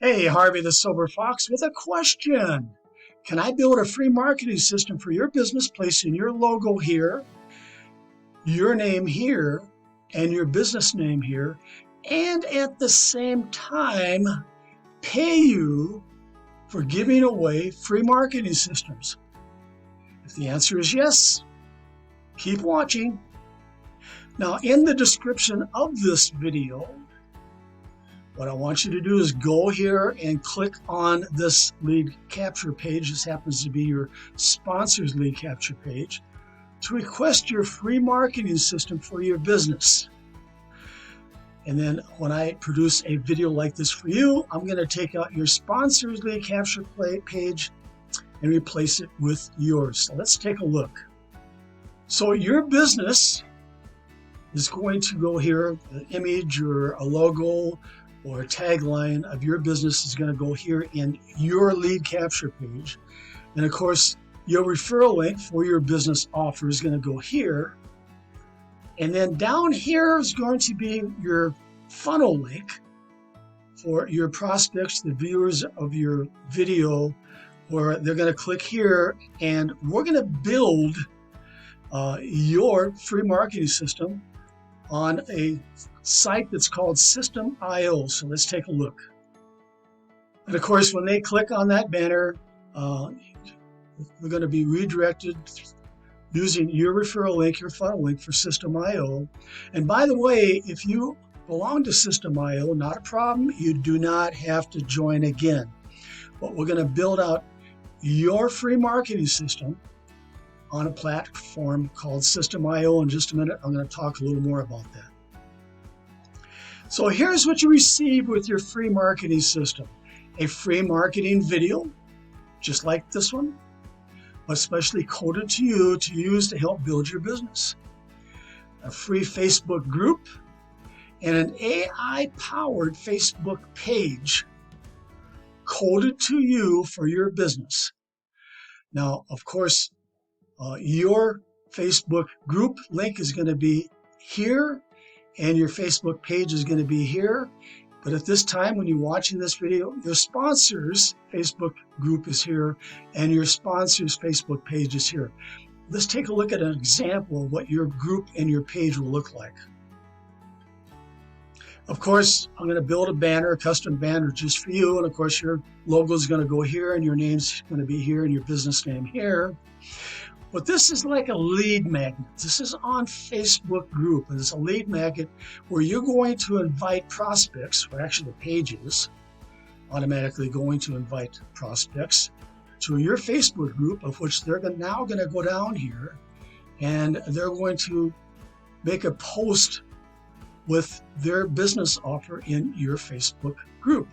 Hey, Harvey the Sober Fox with a question. Can I build a free marketing system for your business, placing your logo here, your name here, and your business name here, and at the same time pay you for giving away free marketing systems? If the answer is yes, keep watching. Now, in the description of this video, what I want you to do is go here and click on this lead capture page. This happens to be your sponsor's lead capture page to request your free marketing system for your business. And then when I produce a video like this for you, I'm going to take out your sponsor's lead capture page and replace it with yours. So let's take a look. So your business is going to go here, an image or a logo or a tagline of your business is going to go here in your lead capture page. And of course, your referral link for your business offer is going to go here. And then down here is going to be your funnel link for your prospects, the viewers of your video, where they're going to click here, and we're going to build your free marketing system on a site that's called System.io. So let's take a look. And of course, when they click on that banner, we're going to be redirected using your referral link, your funnel link for System.io. And by the way, if you belong to System.io, not a problem. You do not have to join again. But we're going to build out your free marketing system on a platform called System.io. In just a minute, I'm going to talk a little more about that. So here's what you receive with your free marketing system. A free marketing video, just like this one, especially coded to you to use to help build your business. A free Facebook group and an AI-powered Facebook page coded to you for your business. Now, of course, your Facebook group link is going to be here, and your Facebook page is going to be here. But at this time, when you're watching this video, your sponsor's Facebook group is here, and your sponsor's Facebook page is here. Let's take a look at an example of what your group and your page will look like. Of course, I'm going to build a banner, a custom banner just for you. And of course, your logo is going to go here, and your name's going to be here, and your business name here. But this is like a lead magnet. This is on Facebook group, and it's a lead magnet where you're going to invite prospects, or actually the page is automatically going to invite prospects to your Facebook group, of which they're now going to go down here, and they're going to make a post with their business offer in your Facebook group.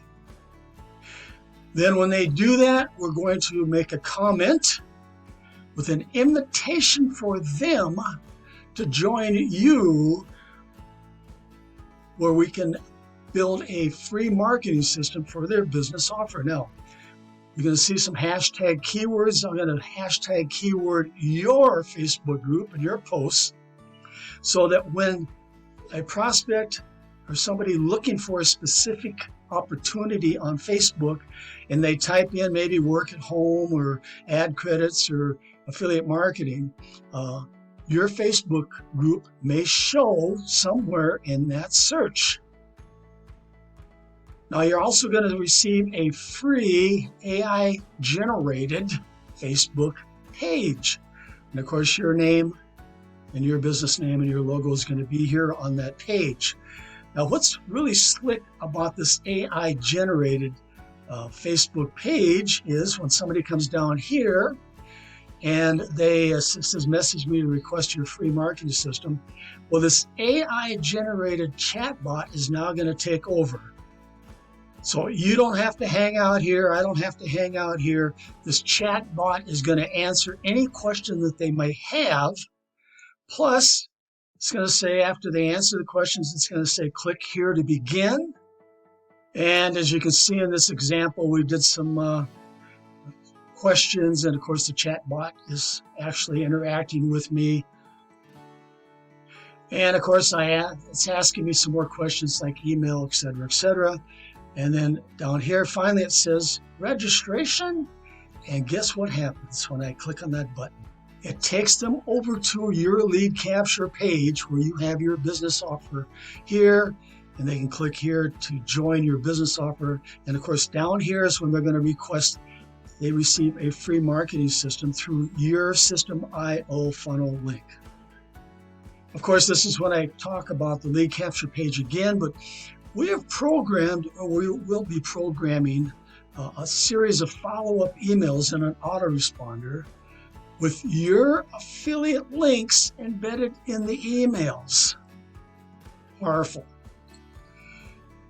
Then when they do that, we're going to make a comment with an invitation for them to join you, where we can build a free marketing system for their business offer. Now, you're going to see some hashtag keywords. I'm going to hashtag keyword your Facebook group and your posts, so that when a prospect or somebody looking for a specific opportunity on Facebook and they type in maybe work at home or ad credits or affiliate marketing, your Facebook group may show somewhere in that search. Now, you're also going to receive a free AI generated Facebook page. And of course, your name and your business name and your logo is going to be here on that page. Now, what's really slick about this AI generated Facebook page is when somebody comes down here and they says, message me to request your free marketing system. Well, this AI generated chatbot is now going to take over. So you don't have to hang out here. I don't have to hang out here. This chatbot is going to answer any question that they may have. Plus, it's going to say, after they answer the questions, it's going to say, click here to begin. And as you can see in this example, we did some questions. And of course, the chat bot is actually interacting with me. And of course, it's asking me some more questions like email, et cetera, et cetera. And then down here, finally, it says registration. And guess what happens when I click on that button? It takes them over to your lead capture page where you have your business offer here, and they can click here to join your business offer. And of course, down here is when they're going to request they receive a free marketing system through your System.io funnel link. Of course, this is when I talk about the lead capture page again, but we have programmed, or we will be programming, a series of follow-up emails in an autoresponder with your affiliate links embedded in the emails. Powerful.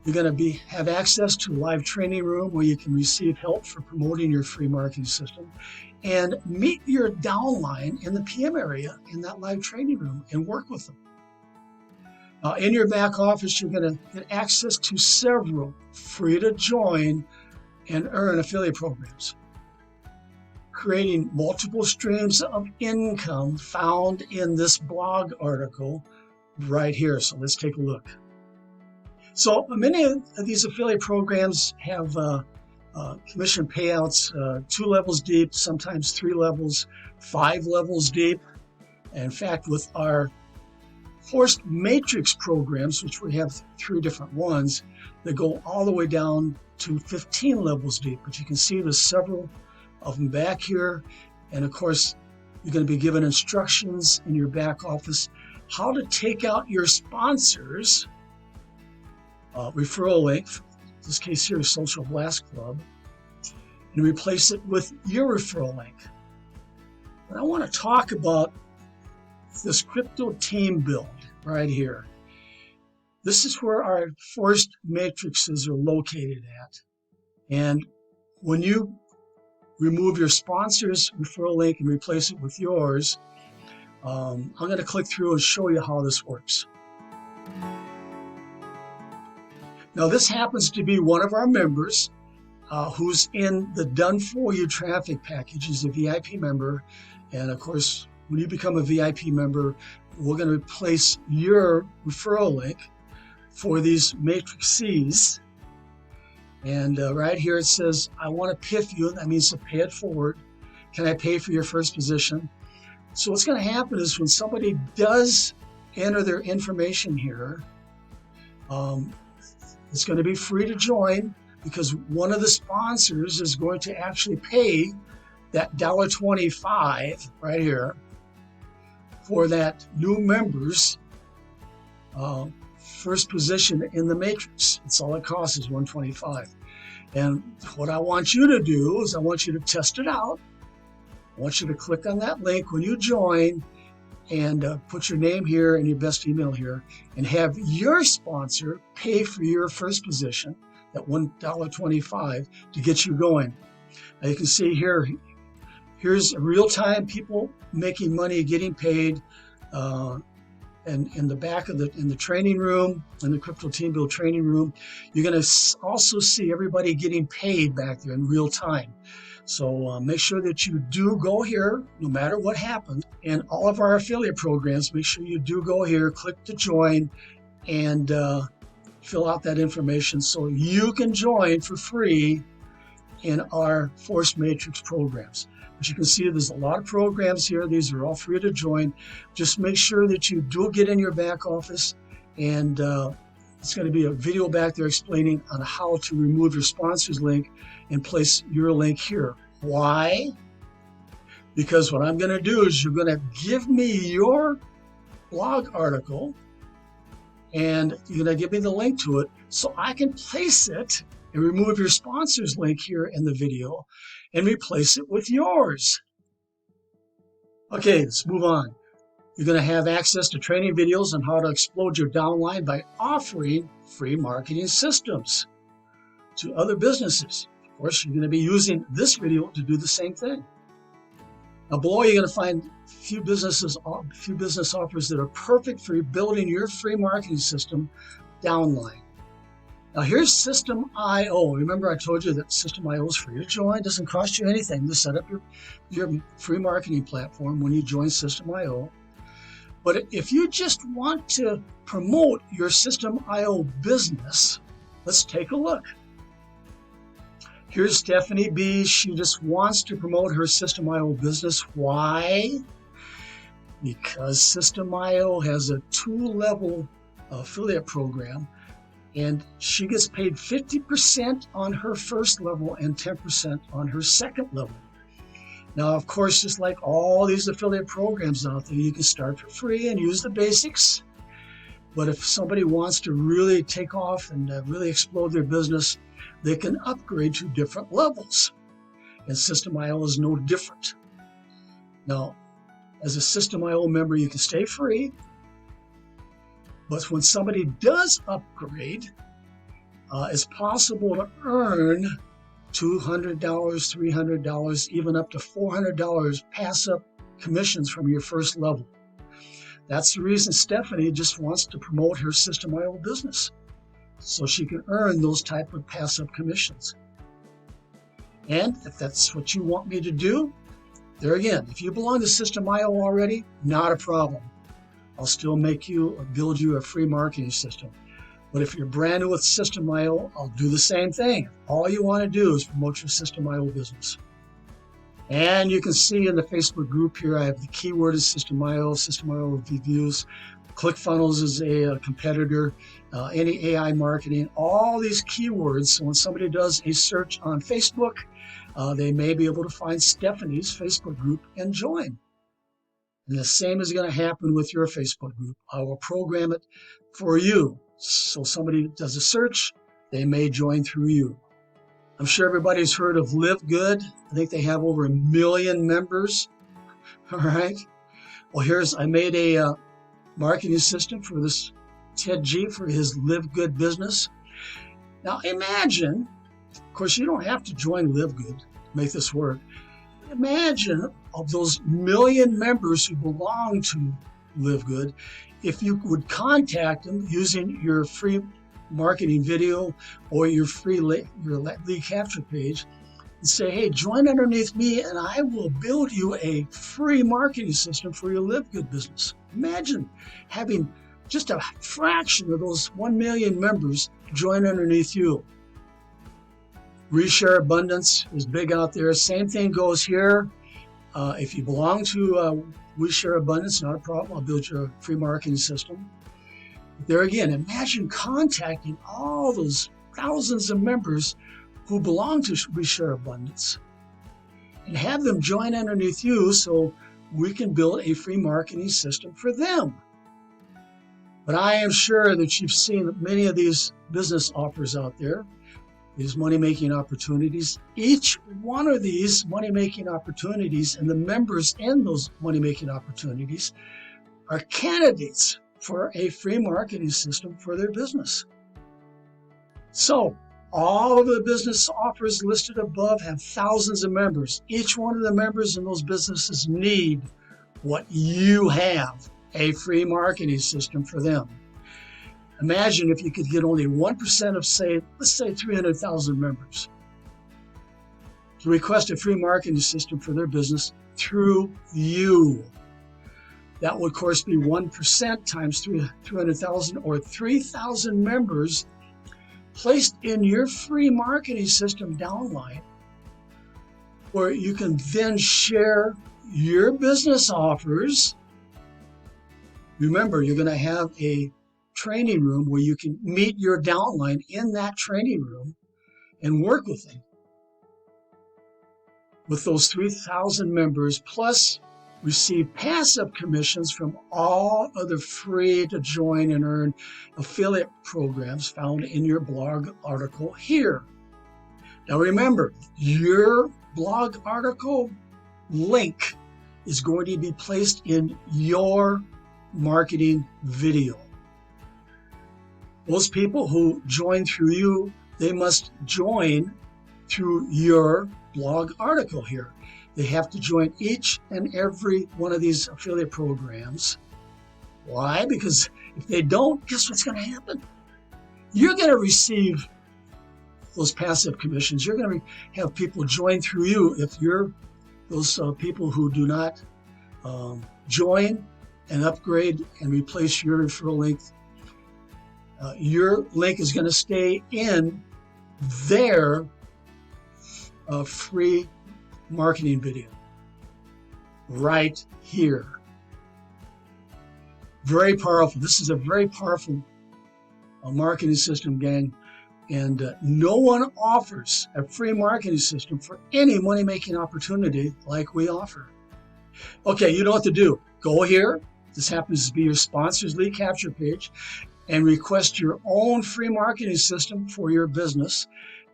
You're going to have access to a live training room where you can receive help for promoting your free marketing system, and meet your downline in the PM area in that live training room and work with them. In your back office, you're going to get access to several free to join and earn affiliate programs, creating multiple streams of income found in this blog article right here. So let's take a look. So many of these affiliate programs have commission payouts 2 levels deep, sometimes 3 levels, 5 levels deep. And in fact, with our Force Matrix programs, which we have 3 different ones, that go all the way down to 15 levels deep. But you can see there's several of them back here. And of course, you're going to be given instructions in your back office how to take out your sponsors referral link, in this case here is Social Blast Club, and replace it with your referral link. But I want to talk about this crypto team build right here. This is where our Force Matrices are located at. And when you remove your sponsor's referral link and replace it with yours, I'm going to click through and show you how this works. Now, this happens to be one of our members who's in the Done For You traffic package. He's a VIP member. And of course, when you become a VIP member, we're going to replace your referral link for these matrices. And right here it says, I want to PIF you. That means to pay it forward. Can I pay for your first position? So what's going to happen is when somebody does enter their information here, it's going to be free to join because one of the sponsors is going to actually pay that $1.25 right here for that new member's first position in the matrix. That's all it costs is $1.25. And what I want you to do is I want you to test it out. I want you to click on that link when you join and put your name here and your best email here and have your sponsor pay for your first position, that $1.25, to get you going. Now you can see here, here's real-time people making money, getting paid. And in the back of in the training room, in the Crypto Team Build training room, you're going to also see everybody getting paid back there in real time. So make sure that you do go here, no matter what happens. In all of our affiliate programs, make sure you do go here, click to join, and fill out that information so you can join for free in our Force Matrix programs. But you can see there's a lot of programs here. These are all free to join. Just make sure that you do get in your back office, and it's going to be a video back there explaining on how to remove your sponsor's link and place your link here. Why? Because what I'm going to do is you're going to give me your blog article and you're going to give me the link to it so I can place it and remove your sponsor's link here in the video and replace it with yours. Okay, let's move on. You're going to have access to training videos on how to explode your downline by offering free marketing systems to other businesses. Of course, you're going to be using this video to do the same thing. Now below, you're going to find a few business offers that are perfect for building your free marketing system, Downline. Now here's System.io. Remember I told you that System.io is free to join. It doesn't cost you anything to set up your free marketing platform when you join System.io. But if you just want to promote your System.io business, let's take a look. Here's Stephanie B. She just wants to promote her System.io business. Why? Because System.io has a 2-level affiliate program, and she gets paid 50% on her first level and 10% on her second level. Now, of course, just like all these affiliate programs out there, you can start for free and use the basics. But if somebody wants to really take off and really explode their business, they can upgrade to different levels. And System.io is no different. Now, as a System.io member, you can stay free. But when somebody does upgrade, it's possible to earn $200, $300, even up to $400 pass-up commissions from your first level. That's the reason Stephanie just wants to promote her System.io business, so she can earn those type of pass-up commissions. And if that's what you want me to do, there again, if you belong to System.io already, not a problem. I'll still build you a free marketing system. But if you're brand new with System.io, I'll do the same thing. All you want to do is promote your System.io business. And you can see in the Facebook group here, I have the keyword is System.io, System.io reviews. ClickFunnels is a competitor, any AI marketing, all these keywords. So when somebody does a search on Facebook, they may be able to find Stephanie's Facebook group and join. And the same is going to happen with your Facebook group. I will program it for you. So somebody does a search, they may join through you. I'm sure everybody's heard of Live Good. I think they have over 1 million members. All right. Well, I made a marketing system for this Ted G for his Live Good business. Now imagine, of course, you don't have to join Live Good to make this work. Imagine of those 1 million members who belong to Live Good, if you would contact them using your free marketing video or your free lead capture page and say, hey, join underneath me and I will build you a free marketing system for your Live Good business. Imagine having just a fraction of those 1 million members join underneath you. Reshare Abundance is big out there. Same thing goes here. If you belong to Reshare Abundance, not a problem. I'll build you a free marketing system. There again, imagine contacting all those thousands of members who belong to Reshare Abundance and have them join underneath you so we can build a free marketing system for them. But I am sure that you've seen many of these business offers out there, these money-making opportunities. Each one of these money-making opportunities and the members in those money-making opportunities are candidates for a free marketing system for their business. So all of the business offers listed above have thousands of members. Each one of the members in those businesses need what you have, a free marketing system for them. Imagine if you could get only 1% of, let's say 300,000 members to request a free marketing system for their business through you. That would, of course, be 1% times 300,000 or 3,000 members placed in your free marketing system DOWNLINE, where you can then share your business offers. Remember, you're going to have a training room where you can meet your downline in that training room and work with them. With those 3,000 members, plus receive passive commissions from all other free to join and earn affiliate programs found in your blog article here. Now remember, your blog article link is going to be placed in your marketing video. Those people who join through you, they must join through your blog article here. They have to join each and every one of these affiliate programs. Why? Because if they don't, guess what's going to happen? You're going to receive those passive commissions. You're going to have people join through you. If you're those people who do not join and upgrade and replace your referral link, your link is going to stay in their a free marketing video right here. Very powerful. This is a very powerful marketing system, gang. And no one offers a free marketing system for any money-making opportunity like we offer. Okay, you know what to do. Go here. This happens to be your sponsor's lead capture page, and request your own free marketing system for your business.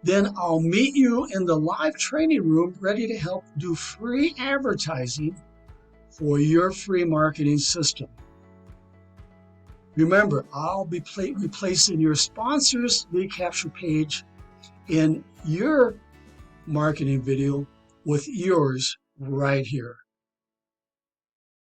Then I'll meet you in the live training room ready to help do free advertising for your free marketing system. Remember, I'll be replacing your sponsor's lead capture page in your marketing video with yours right here.